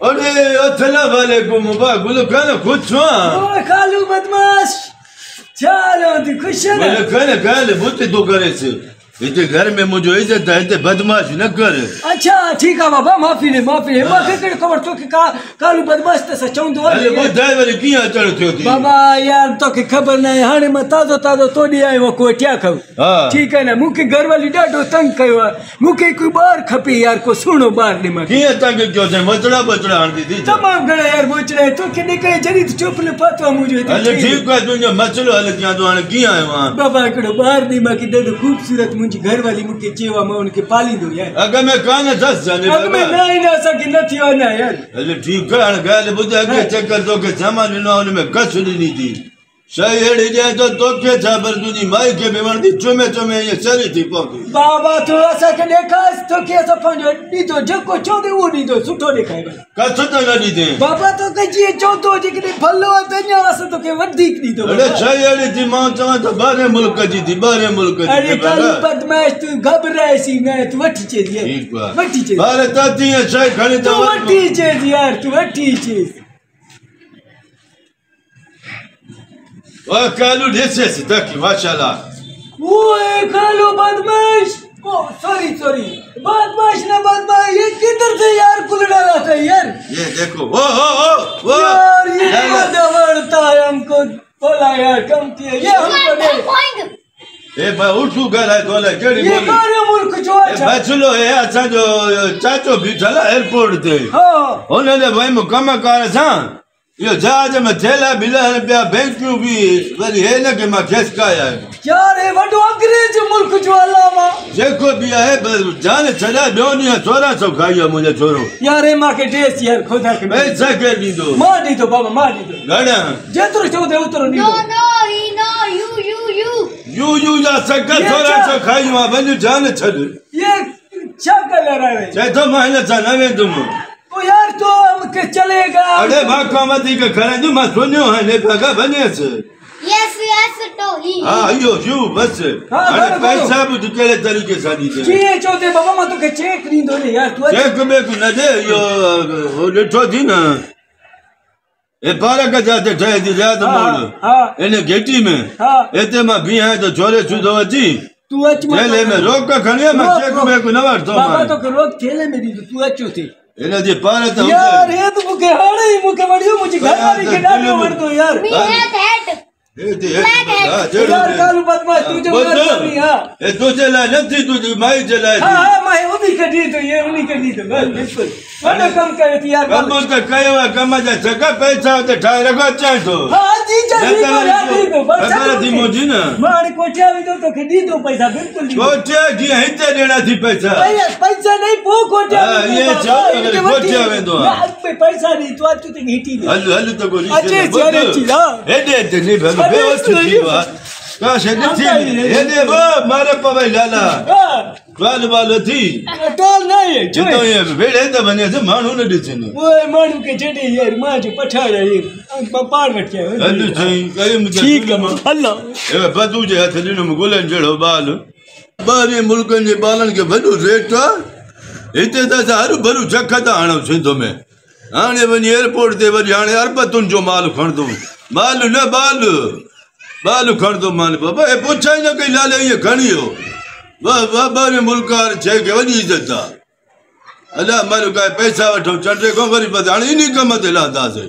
अरे अस्सलाम वालेकुम बाबा गुल खाना खुद छुआ ओए कालू बदमाश चलो तू खुश है ना गुल खाना काले बुते तो करे से इते घर में मुझे इज्जत है इते बदमाश न कर। अच्छा ठीक है बाबा माफी ने माके कड़े खबर तो के कालू बदमाश त सचौंदो अरे वो ड्राइवर किया चढ़ थियो थी बाबा यार तो के खबर नहीं हाने में ताजो ताजो तोड़ी आयो वो कोटिया खाऊ ठीक है ना मुके घर वाली डाडो तंग कयो मुके कोई बार खपी यार को सुनो बार ने में किया तंग क्यों से मचड़ा बचड़ा आंदी थी तमाम घड़ा यार मोचड़े तो के निकले जरी चुप ले पातो मुझे अरे ठीक है तुझे मचलो हल किया तो आने किया है वहां बाबा कड़ो बार दी में की डाडो खूबसूरत मुझे घर वाली मुके चेवा में उनके पाली दो यार अगर मैं कान दस जाने अगर मैं नहीं ना सकी नहीं हो ना यार अरे ठीक है अन गाल बुझा के चक्कर तो के सामान नो उनमें कसुली नहीं थी सही हेड़ी जाए तो के छाबर तुझी माई के बेवण दी चोमे ये सरी थी पौकी बाबा तो ऐसा के देखा तो के सब पंजो दी तो जको चोदे वो दी तो सुठो दिखाएगा का सुठो गडी दे बाबा तो के जी चोदो जी के भलो तन्या वास तो के वधिक दी तो अरे सही हेड़ी थी मां चवा तो बारे मुल्क जी थी बारे मुल्क जी अरे काली बदमाश तू घबराए सी मैं तू वठी चीज यार ठीक बा वठी चीज बारे ताती है सही खड़ी तो वठी चीज यार तू वठी चीज कालू ढेसे से तकी माशाल्लाह ओए कालू बदमाश ओ सॉरी बदमाश ना बदमाश ये किधर से यार कुल डाला था यार ये देखो ओ यार ये मजा बढ़ता है हमको बोला यार कम किया ये हमको दे ए भाई उठू घर है तोले केड़ी बोली ये मारे मुल्क जो अच्छा बचलो है अच्छा जो चाचो भी चला एयरपोर्ट ते हां उन्होंने भाई मुकम्मल कर सा यो जहाज में थैला बिला रुपया बैंक में भी वरी है ना के मैं केस का है यार ये वडो अंग्रेज मुल्क जो अलावा जेको भी है जान चला दोनी 1400 खाइयो मुझे छोरो यार ए मां के ड्रेस यार खुदा के पैसा के दी दो मां दी दो बाबा मां दी दो गड़ा जेतरो चो दे उतरो नी यू या सका 1400 खाइयो बन जान छड़ ये क्या कर रहा है जे तो महीने चलावे तुम ओ यार तो हम के चलेगा अरे भाग मती के खरे जो मैं सुनियो है ने भगा बने से यस तो ही हां यू बस अरे पैसा भी केले तरीके से दी दे जी चोदे बाबा मैं तो के चेक नहीं दो यार तू चेक में को न दे यो वो लेठो दी ना ए पारा का जाते थे दी जा तो मोड़ हां एने गेटी में हां एते में भी है तो छोरे छुदो जी तू अच में थैले में रोक का खड़े मैं चेक में को न वरतो बाबा तो के रोक थैले में दी तू अचो थे एने जे पारा तो यार ये तो मुके हाड़े ही मुके वड़ियो मुझे घर वाली के डालो वड़ दो यार मी हेड यार कालू बदमाश तू जो नहीं हां ए तो चला नहीं तुझी माई चला हां मैं उन्हीं के दी तो ये उन्हीं के दी तो बिल्कुल बड़ा कम करे थी यार कम तो कयो कम जा सका पैसा तो ठाई रखो चाहे तो हां जी जी दी दो बस दी मोजी ना मार कोठिया भी दो तो के दी दो पैसा बिल्कुल कोठिया की हिते देना थी पैसा पैसा नहीं पो कोठिया ये चल कोठिया में दो पैसा नहीं तो आज तू हिटी दे हल तो गोली अच्छे चले चिला ए दे नहीं भग बेवस्ती बात का शेदी थी ए दे वो मारे पवे लाला वाल वालो थी टोल नहीं है तो ये बेड़े तो बने से मानू न दिसे ने ओए मानू के जडे यार मां जो पठाड़ा ये पार मट के हल्लू सही कई मुझे ठीक है अल्लाह ए बदू जे हथ लीनो गोलन जड़ो बाल बारे मुल्कन जे बालन के वडो रेट इते त हर भरू जखत आणो सिंधो में हाने वनी एयरपोर्ट ते वरी हाने अरबतुन जो माल खण दो माल न बाल खण दो मान बाबा ए पूछाई न कई लाले ये खणियो वाह बारे मुल्कार छे के वनी इज्जत अल्लाह मारो का पैसा वठो चढ़े को गरीब हाने इनी कम ते लादा से